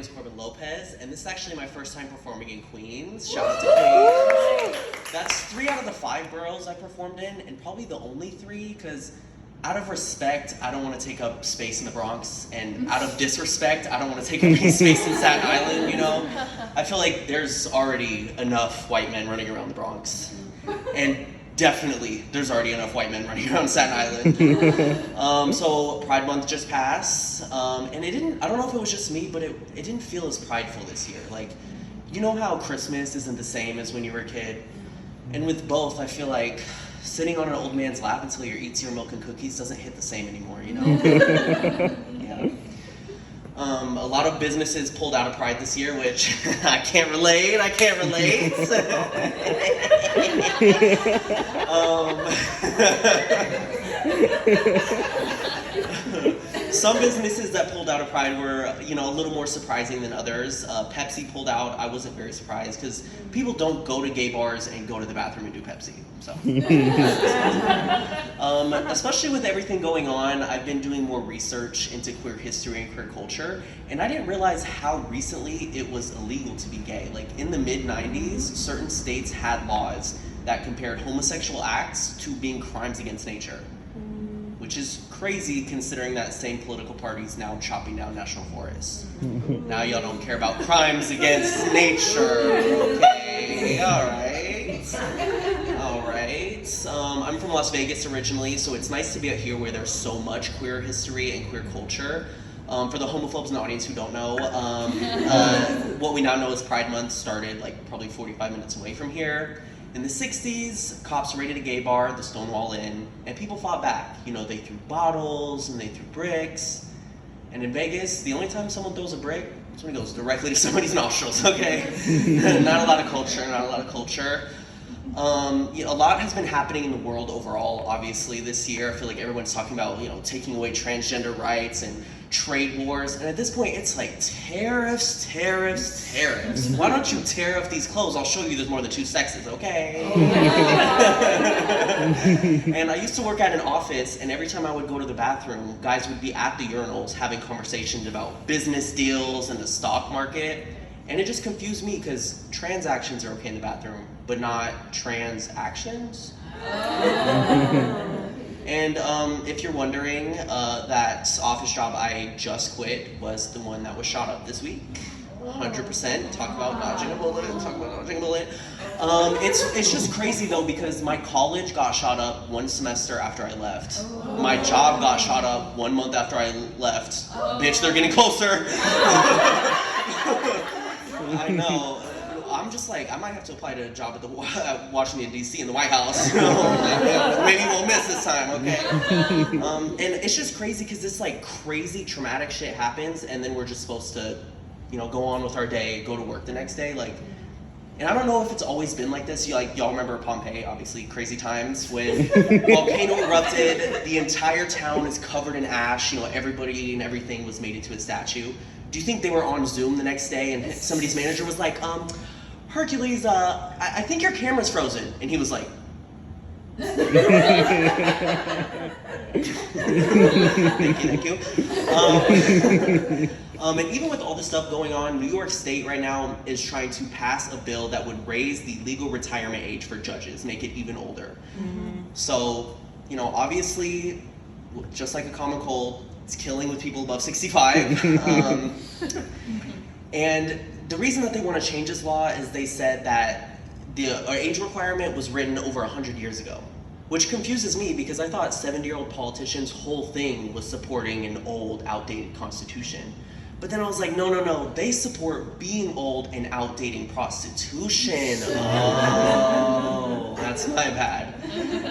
It's Corbin Lopez, and this is actually my first time performing in Queens. Shout out to Queens. That's 3 out of the 5 boroughs I performed in, and probably the only 3, because out of respect, I don't want to take up space in the Bronx, and out of disrespect, I don't want to take up any space in Staten Island, you know? I feel like there's already enough white men running around the Bronx. And definitely, there's already enough white men running around Staten Island. So Pride Month just passed, and it didn't, I don't know if it was just me, but it didn't feel as prideful this year. Like, you know how Christmas isn't the same as when you were a kid? And with both, I feel like sitting on an old man's lap until he eats your milk and cookies doesn't hit the same anymore, you know? Yeah. A lot of businesses pulled out of Pride this year, which I can't relate. Some businesses that pulled out of Pride were, you know, a little more surprising than others. Pepsi pulled out. I wasn't very surprised because people don't go to gay bars and go to the bathroom and do Pepsi. So, especially with everything going on, I've been doing more research into queer history and queer culture, and I didn't realize how recently it was illegal to be gay. Like in the mid-90s, certain states had laws that compared homosexual acts to being crimes against nature, which is crazy considering that same political party's now chopping down national forests. Now y'all don't care about crimes against nature, okay, all right. I'm from Las Vegas originally, so it's nice to be out here where there's so much queer history and queer culture. For the homophobes in the audience who don't know, what we now know as Pride Month started like probably 45 minutes away from here. In the 60s, cops raided a gay bar, the Stonewall Inn, and people fought back. You know, they threw bottles and they threw bricks. And in Vegas, the only time someone throws a brick is when it goes directly to somebody's nostrils, okay? Not a lot of culture. A lot has been happening in the world overall, obviously, this year. I feel like everyone's talking about, you know, taking away transgender rights and trade wars. And at this point, it's like tariffs. Why don't you tariff these clothes? I'll show you there's more than 2 sexes, okay? And I used to work at an office, and every time I would go to the bathroom, guys would be at the urinals having conversations about business deals and the stock market. And it just confused me because transactions are okay in the bathroom, but not transactions. And if you're wondering, that office job I just quit was the one that was shot up this week. 100%. Talk about dodging a bullet. It's just crazy though, because my college got shot up 1 semester after I left. My job got shot up 1 month after I left. Bitch, they're getting closer. I know. I'm just like, I might have to apply to a job at Washington, D.C. in the White House. Maybe we'll miss this time, okay? And it's just crazy because this like crazy traumatic shit happens, and then we're just supposed to, you know, go on with our day, go to work the next day. Like, and I don't know if it's always been like this. Y'all remember Pompeii, obviously, crazy times when volcano erupted, the entire town is covered in ash, you know, everybody and everything was made into a statue. Do you think they were on Zoom the next day and somebody's manager was like, Hercules, I think your camera's frozen. And he was like, thank you. And even with all this stuff going on, New York State right now is trying to pass a bill that would raise the legal retirement age for judges, make it even older. So, you know, obviously, just like a common cold, it's killing with people above 65. And the reason that they want to change this law is they said that the age requirement was written over 100 years ago, which confuses me because I thought 70-year-old politicians' whole thing was supporting an old, outdated constitution. But then I was like, no, they support being old and outdating prostitution. Oh, that's my bad.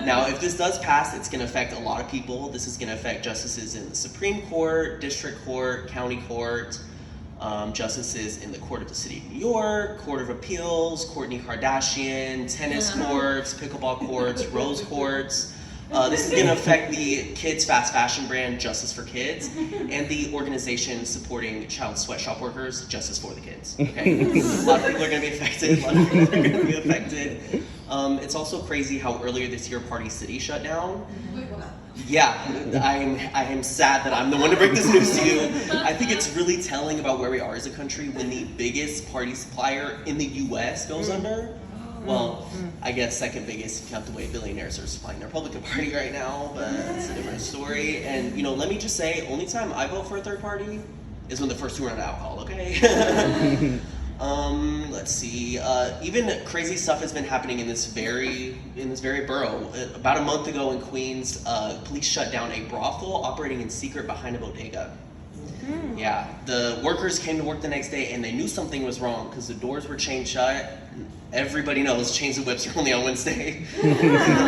Now, if this does pass, it's going to affect a lot of people. This is going to affect justices in the Supreme Court, District Court, County Court, justices in the Court of the City of New York, Court of Appeals, Kourtney Kardashian, tennis courts, pickleball courts, rose courts. This is going to affect the kids' fast fashion brand, Justice for Kids, and the organization supporting child sweatshop workers, Justice for the Kids. Okay, a lot of people are going to be affected. It's also crazy how earlier this year Party City shut down. Yeah, I am sad that I'm the one to break this news to you. I think it's really telling about where we are as a country when the biggest party supplier in the US goes under. Well, I guess second biggest if you count the way billionaires are supplying their Republican Party right now, but it's a different story. And you know, let me just say, only time I vote for a third party is when the first two run out of alcohol, okay? Let's see. Even crazy stuff has been happening in this very borough. About a month ago in Queens, police shut down a brothel operating in secret behind a bodega. Yeah, the workers came to work the next day and they knew something was wrong because the doors were chained shut. Everybody knows chains and whips are only on Wednesday,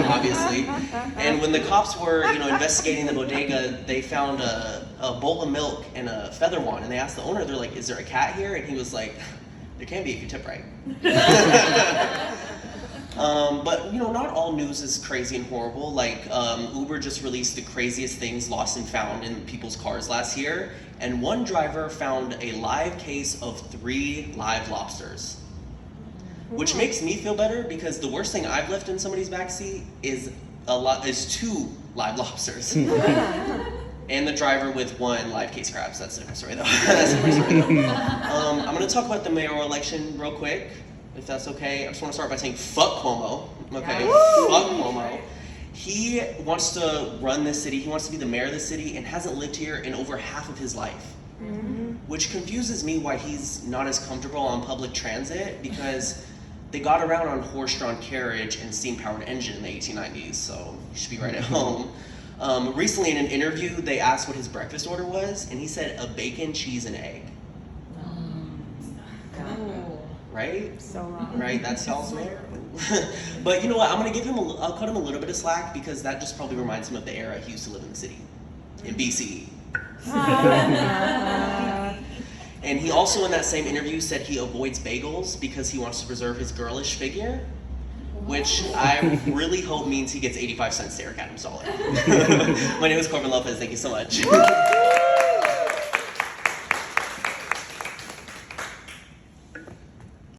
obviously. And when the cops were, investigating the bodega, they found a bowl of milk and a feather wand, and they asked the owner, they're like, "Is there a cat here?" And he was like, "There can be if you tip right." But not all news is crazy and horrible. Like Uber just released the craziest things lost and found in people's cars last year, and one driver found a live case of 3 live lobsters. Which makes me feel better because the worst thing I've left in somebody's backseat is 2 live lobsters. And the driver with 1 live case crabs. That's a different story though. I'm going to talk about the mayoral election real quick, if that's okay. I just want to start by saying fuck Cuomo. Okay, fuck Cuomo. He wants to run this city. He wants to be the mayor of the city and hasn't lived here in over half of his life. Which confuses me why he's not as comfortable on public transit because they got around on horse-drawn carriage and steam-powered engine in the 1890s, so he should be right at home. Recently in an interview, they asked what his breakfast order was, and he said a bacon, cheese, and egg. Right? So wrong. Right, that sounds mayor. But you know what, I'll cut him a little bit of slack because that just probably reminds him of the era he used to live in the city, in BCE. And he also, in that same interview, said he avoids bagels because he wants to preserve his girlish figure, which I really hope means he gets 85 cents to Eric Adams dollar. My name is Corbin Lopez. Thank you so much.